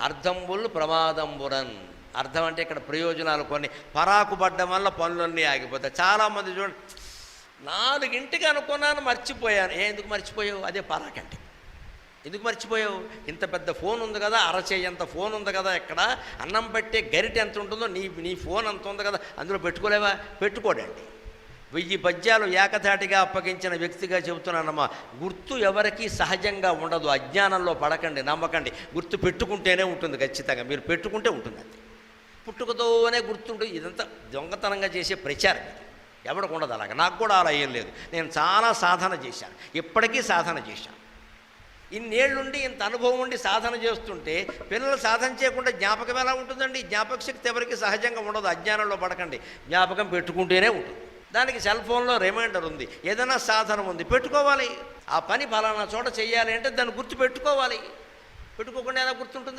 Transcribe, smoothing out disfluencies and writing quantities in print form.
అర్థంబుల్ ప్రమాదంబురన్. అర్థం అంటే ఇక్కడ ప్రయోజనాలు కొన్ని. పరాకు పడ్డం వల్ల పనులన్నీ ఆగిపోతాయి. చాలామంది చూడండి, 4ంటికి అనుకున్నాను మర్చిపోయాను. ఎందుకు మర్చిపోయావు? అదే పరాకంటే. ఎందుకు మర్చిపోయావు? ఇంత పెద్ద ఫోన్ ఉంది కదా, అరచేయంత ఫోన్ ఉంది కదా, ఎక్కడ అన్నం పెట్టే గరిటె ఎంత ఉంటుందో నీ ఫోన్ అంత ఉంది కదా, అందులో పెట్టుకోలేవా? పెట్టుకోడండి. 1000 పద్యాలు ఏకధాటిగా అప్పగించిన వ్యక్తిగా చెబుతున్నానమ్మా. గుర్తు ఎవరికీ సహజంగా ఉండదు. అజ్ఞానంలో పడకండి, నమ్మకండి. గుర్తు పెట్టుకుంటేనే ఉంటుంది ఖచ్చితంగా. మీరు పెట్టుకుంటే ఉంటుంది. అంతే. పుట్టుకతోనే గుర్తుంటుంది. ఇదంతా దొంగతనంగా చేసే ప్రచారం. ఎవరికి ఉండదు అలాగా. నాకు కూడా అలా ఏం లేదు. నేను చాలా సాధన చేశాను, ఇప్పటికీ సాధన చేశాను. ఇన్నేళ్ళుండి ఇంత అనుభవం ఉండి సాధన చేస్తుంటే పిల్లలు సాధన చేయకుండా జ్ఞాపకం ఎలా ఉంటుందండి? జ్ఞాపక శక్తి ఎవరికి సహజంగా ఉండదు. అజ్ఞానంలో పడకండి. జ్ఞాపకం పెట్టుకుంటేనే ఉంటుంది. దానికి సెల్ ఫోన్లో రిమైండర్ ఉంది, ఏదైనా సాధనం ఉంది, పెట్టుకోవాలి. ఆ పని ఫలానా చోట చేయాలి అంటే దాన్ని గుర్తు పెట్టుకోవాలి. పెట్టుకోకుండా ఎలా గుర్తుంటుందండి?